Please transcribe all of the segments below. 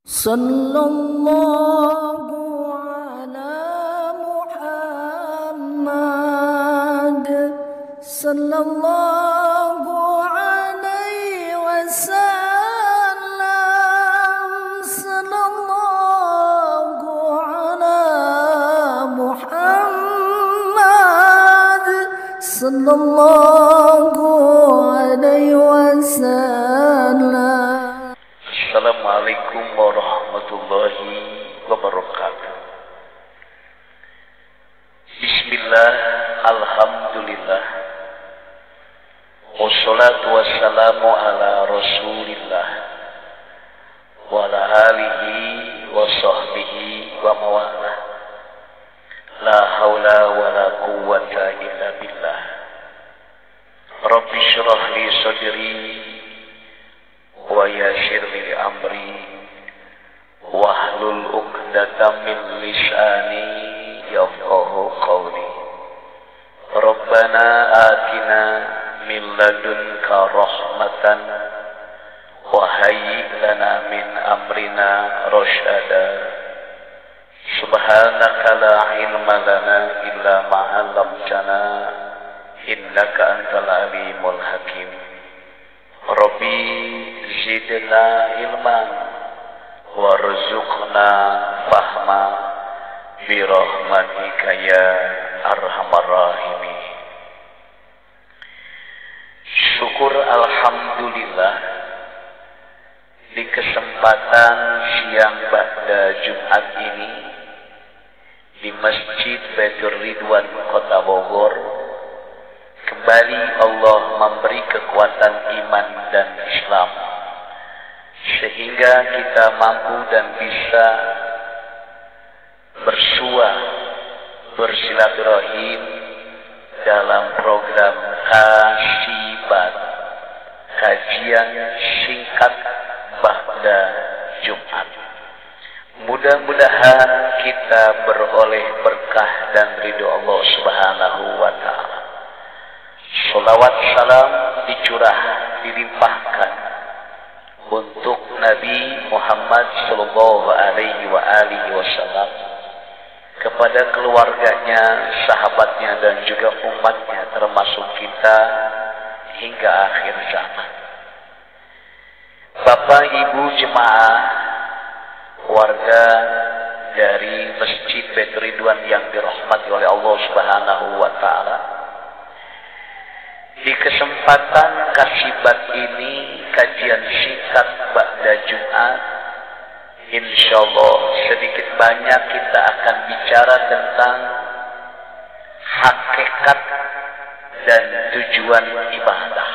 Sallallahu ala Muhammad sallallahu alaihi wasallam. Sallallahu ala Muhammad sallallahu alaihi wasallam. Assalamualaikum warahmatullahi wabarakatuh. Bismillah, alhamdulillah, wassalatu wassalamu ala rasulillah wa ala alihi wa sahbihi wa mawalah. La hawla wa la quwwata illa billah. Rabbi syrah li sadri wa yassir li amri wahlul 'uqdatam min lisani yafqahu qawli. Rabbana atina min ladunka rahmatan wa hayyi lana min amrina rasyada. Subhanaka la ilma lana illa ma 'allamtana innaka antal alimul hakim. Rabbi zidna ilman warzuqna fahma birahmatika ya arhamar rahimin. Syukur alhamdulillah, di kesempatan siang ba'da Jumat ini di Masjid Baitur Ridwan Kota Bogor, kembali Allah memberi kekuatan iman dan Islam sehingga kita mampu dan bisa bersua, bersilaturahim dalam program Kasibat, kajian singkat ba'da Jumat. Mudah-mudahan kita beroleh berkah dan ridho Allah Subhanahu wa ta'ala. Salawat salam dicurah, dilimpahkan untuk Nabi Muhammad sallallahu alaihi wasallam, kepada keluarganya, sahabatnya dan juga umatnya termasuk kita hingga akhir zaman. Bapak Ibu jemaah, warga dari Masjid Baitur Ridwan yang dirahmati oleh Allah Subhanahu wa ta'ala, di kesempatan Kasibat ini, kajian singkat ba'da Jumat, insyaallah sedikit banyak kita akan bicara tentang hakikat dan tujuan ibadah.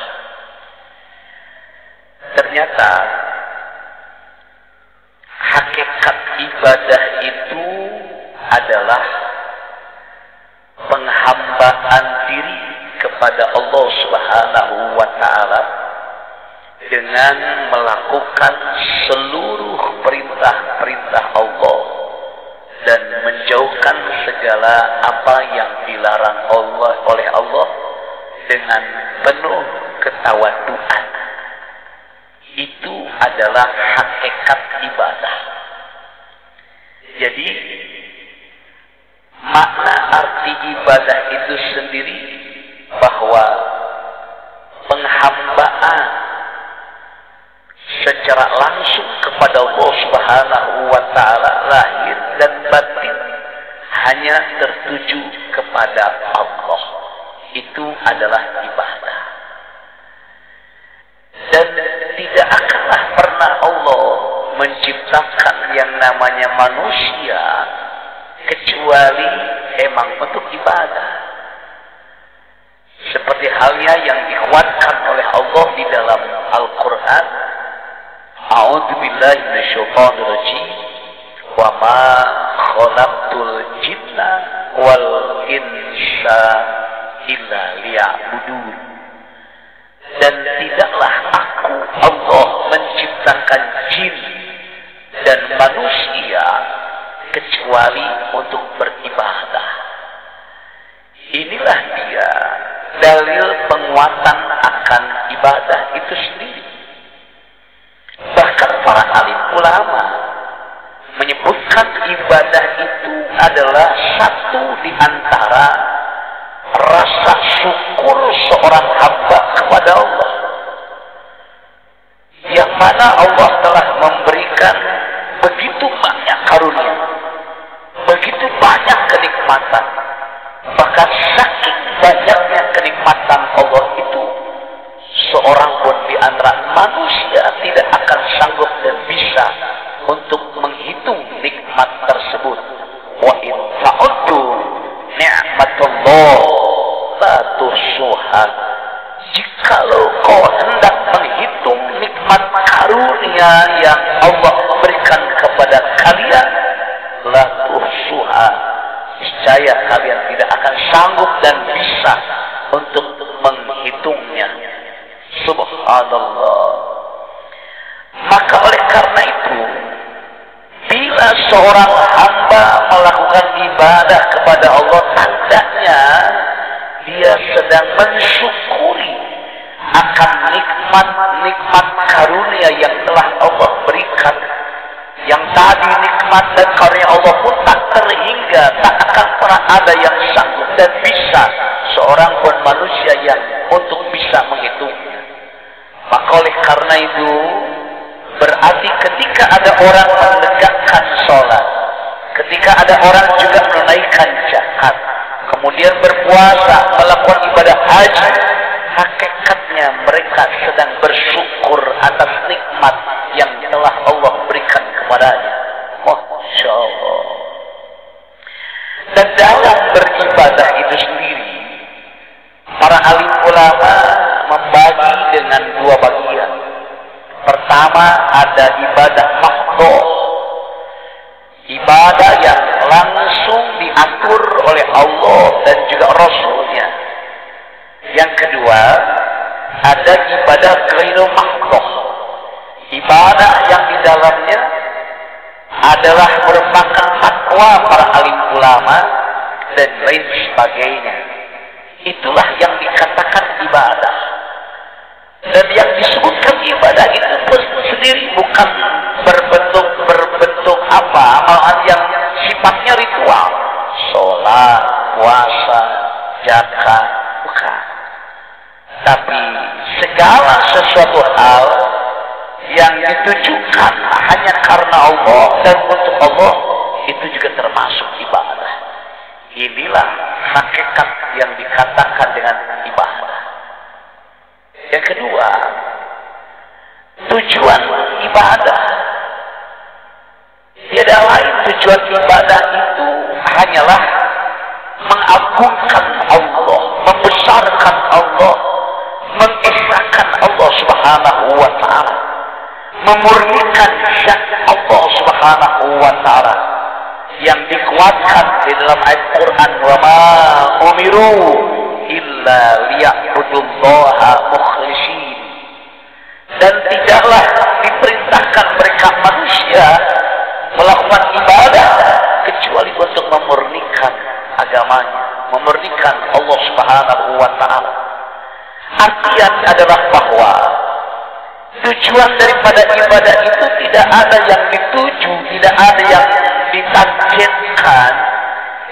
Ternyata hakikat ibadah itu adalah penghambaan diri kepada Allah Subhanahu wa ta'ala dengan melakukan seluruh perintah-perintah Allah dan menjauhkan segala apa yang dilarang Allah oleh Allah dengan penuh ketawaduan. Itu adalah hakikat ibadah. Jadi makna arti ibadah itu sendiri bahwa penghambaan secara langsung kepada Allah Subhanahu wa ta'ala, lahir dan batin, hanya tertuju kepada Allah. Itu adalah ibadah. Dan tidak akanlah pernah Allah menciptakan yang namanya manusia kecuali emang untuk ibadah. Seperti halnya yang dikuatkan oleh Allah di dalam Al-Quran, A'udzu billahi minasyaitonir rajim, wa ma khalaqtul jinna wal insa illa liya'budun. Dan tidaklah aku Allah menciptakan jin dan manusia kecuali untuk beribadah. Inilah dia dalil penguatan akan ibadah itu sendiri. Bahkan para alim ulama menyebutkan ibadah itu adalah satu di antara rasa syukur seorang hamba kepada Allah, yang mana Allah telah memberikan begitu banyak karunia, begitu banyak kenikmatan. Bahkan saking banyaknya kenikmatan Allah itu, seorang pun di antara manusia tidak akan sanggup dan bisa untuk menghitung nikmat tersebut. Wa in ta'uddu ni'matullah la tuhsuha. Jikalau kau hendak menghitung nikmat karunia yang Allah berikan kepada kalian, la tuhsuha, niscaya kalian tidak akan sanggup dan bisa untuk menghitungnya. Subhanallah. Maka oleh karena itu, bila seorang hamba melakukan ibadah kepada Allah, tandanya dia sedang mensyukuri akan nikmat-nikmat karunia yang telah Allah berikan. Yang tadi nikmat dan karunia Allah pun tak terhingga, tak akan pernah ada yang sanggup dan bisa seorang pun manusia yang untuk bisa menghitungnya. Maka oleh karena itu, berarti ketika ada orang menegakkan sholat, ketika ada orang juga menunaikan zakat, kemudian berpuasa, melakukan ibadah haji, hakikatnya mereka sedang bersyukur atas nikmat yang telah Allah berikan kepadanya. Masya Allah. Dan dalam beribadah itu sendiri, para alim ulama membagi dengan dua bagian. Pertama, ada ibadah mahdhah, ibadah yang langsung diatur oleh Allah dan juga Rasulnya. Yang kedua, ada ibadah ghairu mahdhah, ibadah yang di dalamnya adalah merupakan fatwa para alim ulama dan lain sebagainya. Itulah yang dikatakan ibadah. Dan yang disebutkan ibadah itu pun sendiri bukan berbentuk apa, amalan yang sifatnya ritual, sholat, puasa, zakat, bukan. Tapi segala sesuatu hal yang ditujukan hanya karena Allah dan untuk Allah, itu juga termasuk ibadah. Inilah hakikat yang dikatakan dengan ibadah. Yang kedua, tujuan ibadah. Tiada lain tujuan ibadah itu hanyalah mengagungkan Allah, membesarkan Allah, mengesahkan Allah Subhanahu wa ta'ala, memurnikan zat Allah Subhanahu wa ta'ala, yang dikuatkan di dalam ayat Quran, wa ma umiru illa liya'budullaha mukhlishin. Dan tidaklah diperintahkan mereka manusia melakukan ibadah kecuali untuk memurnikan agamanya, memurnikan Allah Subhanahu wa ta'ala. Artian adalah bahwa tujuan daripada ibadah itu tidak ada yang dituju, tidak ada yang ditargetkan,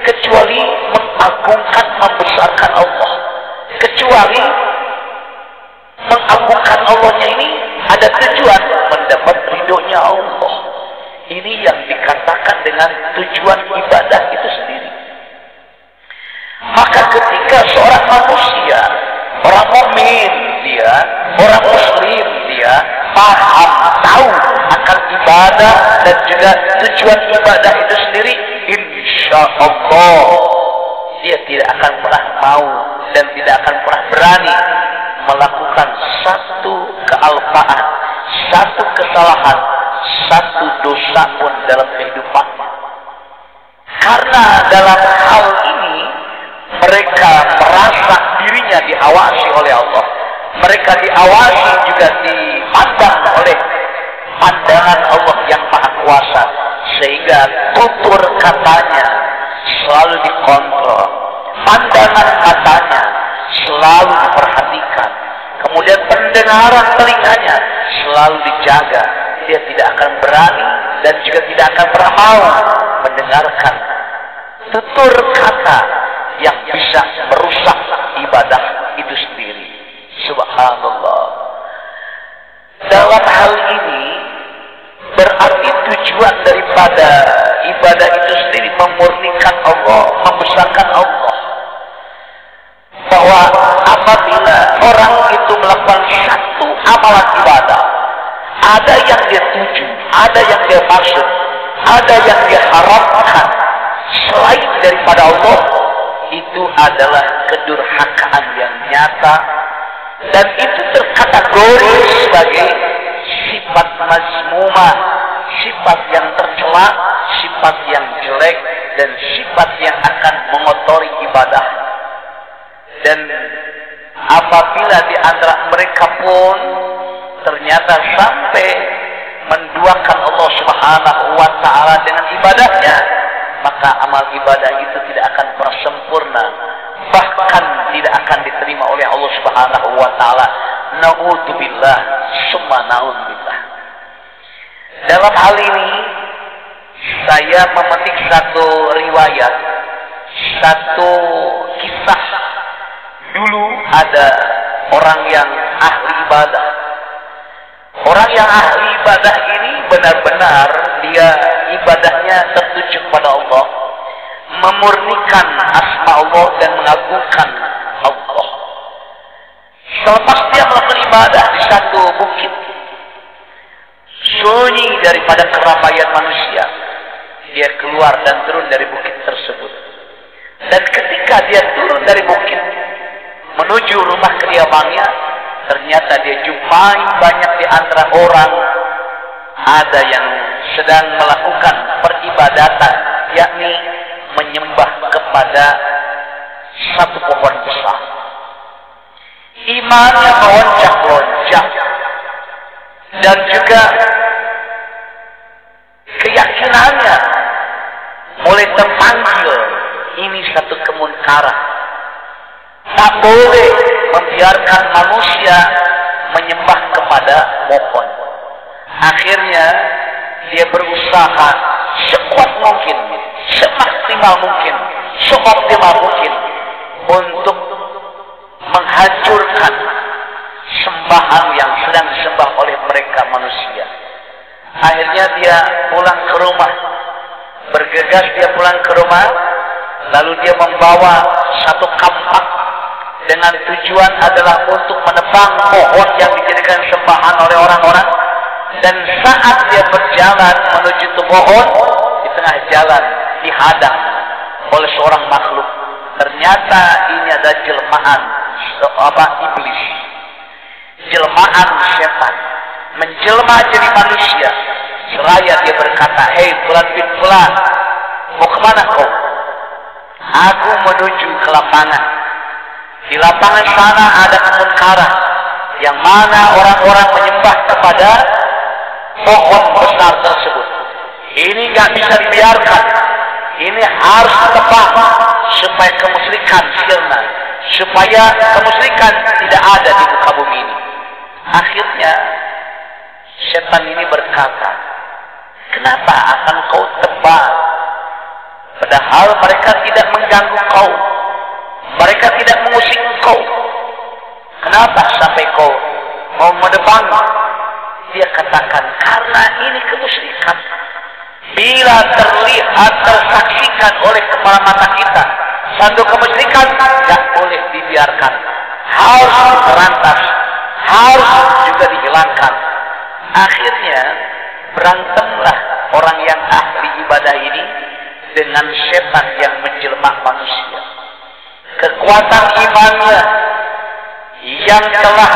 kecuali mengagungkan, membesarkan Allah. Kecuali mengagungkan Allahnya ini ada tujuan mendapat ridhonya Allah. Ini yang dikatakan dengan tujuan ibadah itu sendiri. Maka ketika seorang manusia, orang mukmin dia, orang muslim dia paham, tahu akan ibadah dan juga tujuan ibadah itu sendiri, insya Allah dia tidak akan pernah mau dan tidak akan pernah berani melakukan satu kealpaan, satu kesalahan, satu dosa pun dalam kehidupannya. Karena dalam hal ini mereka merasa dirinya diawasi oleh Allah. Mereka diawasi juga dipandang oleh pandangan Allah yang Maha Kuasa, sehingga tutur katanya selalu dikontrol, pandangan matanya selalu diperhatikan, kemudian pendengaran telinganya selalu dijaga. Dia tidak akan berani dan juga tidak akan pernah mau mendengarkan tutur kata yang bisa merusak ibadah itu sendiri. Subhanallah. Dalam hal ini berarti tujuan daripada ibadah itu sendiri memurnikan Allah, membesarkan Allah. Bahwa apabila orang itu melakukan satu amalan ibadah, ada yang dia tuju, ada yang dia maksud, ada yang dia harapkan selain daripada Allah, itu adalah kedurhakaan yang nyata, dan itu terkategori sebagai sifat mazmumah, sifat yang tercela, sifat yang jelek, dan sifat yang akan mengotori ibadah. Dan apabila di antara mereka pun ternyata sampai menduakan Allah Subhanahu wa ta'ala dengan ibadahnya, maka amal ibadah itu tidak akan pernah sempurna, bahkan tidak akan diterima oleh Allah Subhanahu wa ta'ala. Na'udzubillah summa na'udzubillah. Dalam hal ini saya memetik satu riwayat, satu kisah. Dulu ada orang yang ahli ibadah. Orang yang ahli ibadah ini benar-benar dia ibadahnya tertuju kepada Allah, memurnikan asma Allah dan mengagungkan Allah. Selepas dia melakukan ibadah di satu bukit, sunyi daripada keramaian manusia, dia keluar dan turun dari bukit tersebut. Dan ketika dia turun dari bukit menuju rumah kediamannya, ternyata dia jumpai banyak di antara orang, ada yang sedang melakukan peribadatan, yakni menyembah kepada satu pohon besar. Imannya melonjak-lonjak, dan juga keyakinannya mulai terpanggil, ini satu kemunkaran. Tak boleh membiarkan manusia menyembah kepada pohon. Akhirnya dia berusaha sekuat mungkin, semaksimal mungkin, seoptimal mungkin untuk menghancurkan sembahan yang sedang disembah oleh mereka manusia. Akhirnya dia pulang ke rumah, bergegas dia pulang ke rumah, lalu dia membawa satu kampak dengan tujuan adalah untuk menebang pohon yang dijadikan sembahan oleh orang-orang. Dan saat dia berjalan menuju ke pohon, di tengah jalan dihadang oleh seorang makhluk. Ternyata ini adalah jelmaan iblis, jelmaan setan, menjelma jadi manusia. Seraya dia berkata, "Hei fulan bin fulan, mau kemana kau?" "Aku menuju ke lapangan. Di lapangan sana ada kemunkaran, yang mana orang-orang menyembah kepada pohon besar tersebut. Ini nggak bisa dibiarkan. Ini harus ditebang supaya kemusyrikan sirna, supaya kemusyrikan tidak ada di muka bumi ini." Akhirnya setan ini berkata, "Kenapa akan kau tebang? Padahal mereka tidak mengganggu kau, mereka tidak mengusik kau. Kenapa sampai kau mau menebang?" Dia katakan, "Karena ini kemusyrikan. Bila terlihat, tersaksikan oleh kepala mata kita satu kemusyrikan, tidak boleh dibiarkan, harus diberantas, harus juga dihilangkan." Akhirnya berantemlah orang yang ahli ibadah ini dengan setan yang menjelma manusia. Kekuatan imannya yang telah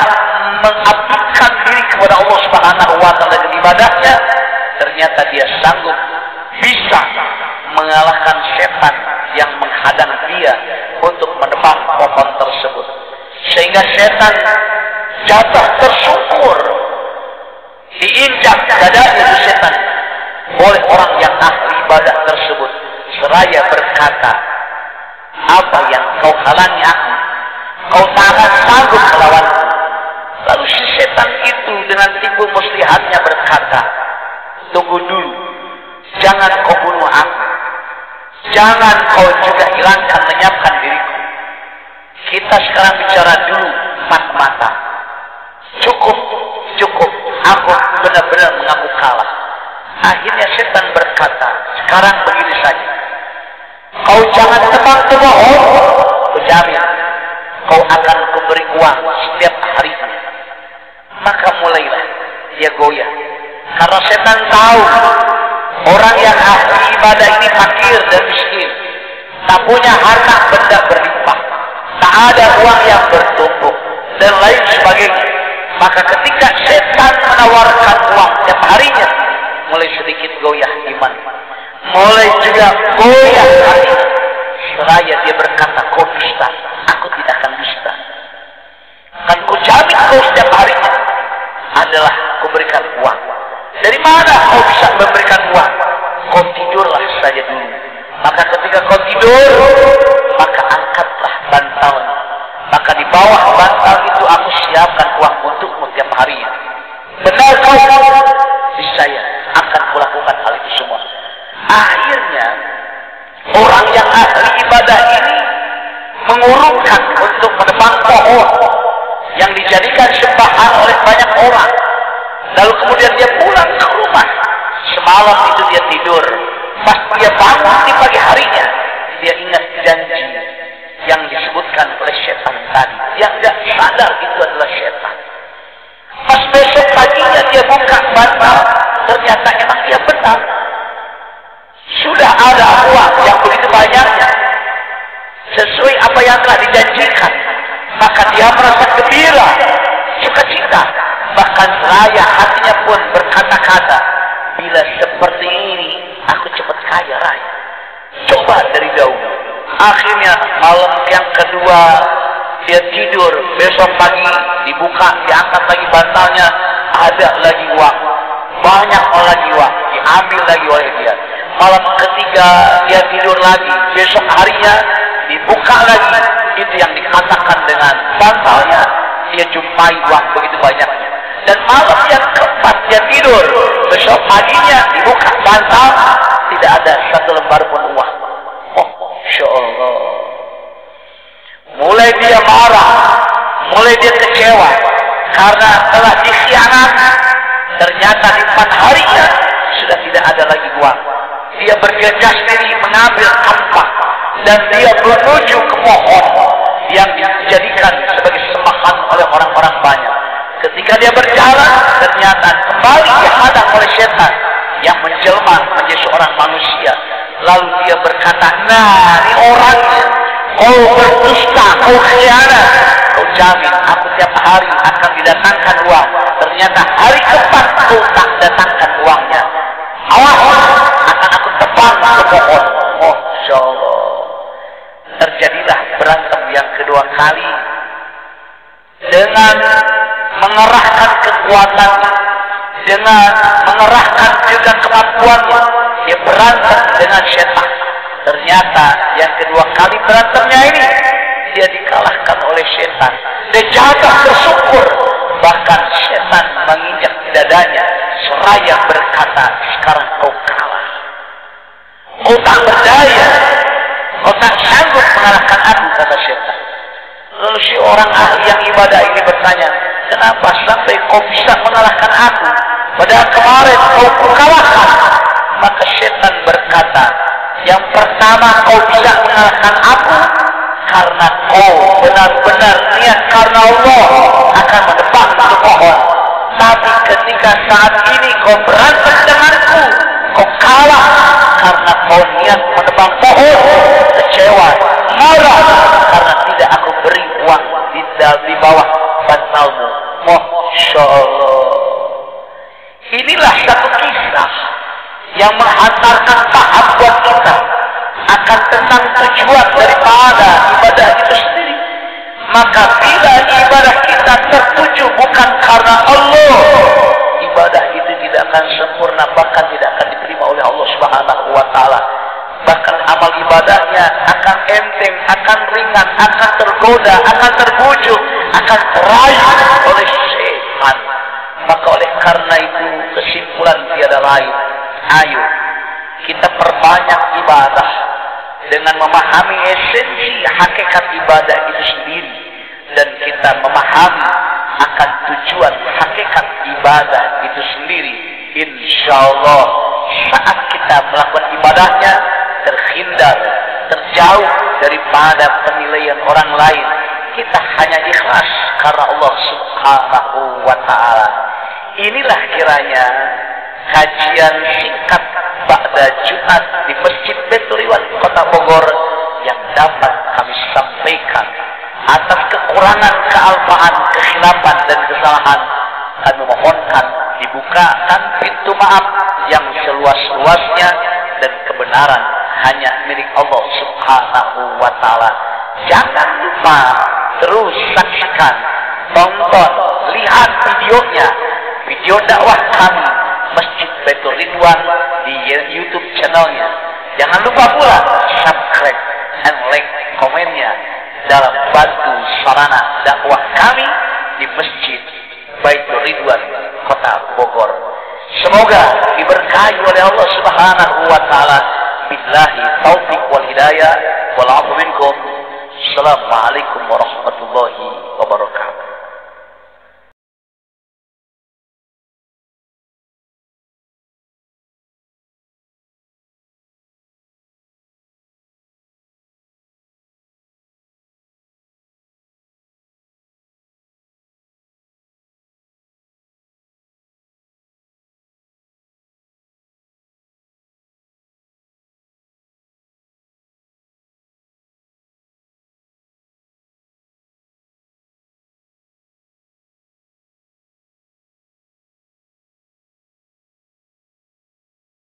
mengabdikan diri kepada Allah Subhanahu wa ta'ala dengan ibadahnya, ternyata dia sanggup bisa mengalahkan setan yang menghadang dia untuk menebang pohon tersebut. Sehingga setan jatuh tersungkur, diinjak dadanya setan oleh orang yang ahli ibadah tersebut. Seraya berkata, "Apa yang kau halangi aku? Kau tak sanggup melawanku." Lalu si setan itu dengan tipu muslihatnya berkata, "Tunggu dulu, jangan kau bunuh aku. Jangan kau juga hilangkan, lenyapkan diriku. Kita sekarang bicara dulu mata-mata. Cukup. Aku benar-benar mengaku kalah. Akhirnya setan berkata, sekarang begini saja. Kau jangan tebak-tebak, aku jamin kau akan kuberi uang setiap harinya. Maka mulailah dia goyah. Karena setan tahu orang yang ahli ibadah ini fakir dan miskin, tak punya harta benda berlimpah, tak ada uang yang bertumpuk dan lain sebagainya. Maka ketika setan menawarkan uang setiap harinya, mulai sedikit goyah iman, mulai juga goyah hati. Seraya dia berkata, kau dusta, aku tidak akan dusta. Kan ku jamin kau setiap harinya adalah kuberikan uang. Dari mana kau bisa memberikan uang? Kau tidurlah saja dulu. Maka ketika kau tidur, maka angkatlah bantalnya. Maka di bawah bantal itu aku siapkan uang untukmu tiap harinya. Benar kau? Saya akan kulakukan hal itu semua. Akhirnya orang yang ahli ibadah ini mengurungkan untuk menebang pohon yang dijadikan sembahan oleh banyak orang. Lalu kemudian dia pulang ke rumah. Semalam itu dia tidur. Pas dia bangun di pagi harinya, dia ingat janji yang disebutkan oleh setan tadi. Dia tidak sadar itu adalah setan. Pas besok paginya dia buka bantal, ternyata emang dia benar. Sudah ada uang yang begitu banyaknya, sesuai apa yang telah dijanjikan. Maka dia merasa gembira, sukacita. Bahkan seraya hatinya pun berkata-kata, bila seperti ini aku cepat kaya raya. Coba dari dahulu. Akhirnya malam yang kedua dia tidur, besok pagi dibuka, diangkat lagi bantalnya, ada lagi uang, banyak lagi uang, diambil lagi oleh dia. Malam ketiga dia tidur lagi, besok harinya dibuka lagi, itu yang dikatakan dengan bantalnya, dia jumpai uang begitu banyaknya. Dan malam yang keempat dia tidur, besok paginya dibuka bantal, tidak ada satu lembar pun uang. Oh, Masya Allah. Mulai dia marah, mulai dia kecewa karena telah dikhianati. Ternyata di 4 harinya sudah tidak ada lagi uang. Dia bergegas diri mengambil kampak dan dia menuju ke pohon yang dijadikan sebagai sembahan oleh orang-orang banyak. Ketika dia berjalan, ternyata kembali dihadang oleh setan yang menjelma menjadi seorang manusia. Lalu dia berkata, nah ini orangnya. Kau berdusta, kau khianat. Kau jamin aku tiap hari akan didatangkan uang. Ternyata hari keempat kau tak datangkan uangnya. Awas, akan aku tebang ke pohon. Oh, Masya Allah. Terjadilah berantem yang kedua kali. Dengan mengerahkan kekuatannya, dengan mengerahkan juga kemampuannya, dia berantem dengan setan. Ternyata yang kedua kali berantemnya ini, dia dikalahkan oleh setan. Dia jatuh tersyukur. Bahkan setan menginjak dadanya seraya berkata, sekarang kau kalah. Kau tak berdaya. Kau tak sanggup mengalahkan aku, kata setan. Lalu si orang ahli yang ibadah ini bertanya, kenapa sampai kau bisa mengalahkan aku? Padahal kemarin kau kalahkan. Maka setan berkata, yang pertama kau bisa mengalahkan aku karena kau benar-benar niat karena Allah akan menebang ke pohon. Tapi ketika saat ini kau berantem denganku, kau kalah karena kau niat menebang pohon, kecewa, marah karena tidak aku beri uang di bawah bantalmu. Masya Allah. Inilah satu kisah yang menghantarkan paham buat kita akan tentang tujuan daripada ibadah itu sendiri. Maka bila ibadah kita tertuju bukan karena Allah, ibadah itu tidak akan sempurna, bahkan tidak akan diterima oleh Allah Subhanahu wa Ta'ala. Bahkan amal ibadahnya akan enteng, akan ringan, akan tergoda, akan terbujuk, akan teraih oleh setan. Maka oleh karena itu kesimpulan tiada lain, ayo kita perbanyak ibadah dengan memahami esensi hakikat ibadah itu sendiri, dan kita memahami akan tujuan hakikat ibadah itu sendiri, insya Allah saat kita melakukan ibadahnya terhindar, terjauh daripada penilaian orang lain. Kita hanya ikhlas karena Allah Subhanahu wa Ta'ala. Inilah kiranya kajian singkat Ba'da Jumat di Masjid Baitur Ridwan Kota Bogor yang dapat kami sampaikan. Atas kekurangan, kealpaan, kekhilafan dan kesalahan, kami mohonkan dibukakan pintu maaf yang seluas-luasnya, dan kebenaran hanya milik Allah Subhanahu wa Ta'ala. Jangan lupa terus saksikan, tonton, lihat videonya, video dakwah kami Masjid Baitur Ridwan di YouTube channelnya. Jangan lupa pula subscribe and like komennya dalam bantu sarana dakwah kami di Masjid Baitur Ridwan Kota Bogor. Semoga diberkahi oleh Allah Subhanahu wa Ta'ala. Billahi taufiq wal hidayah wal 'afwu minkum. Assalamualaikum warahmatullahi wabarakatuh.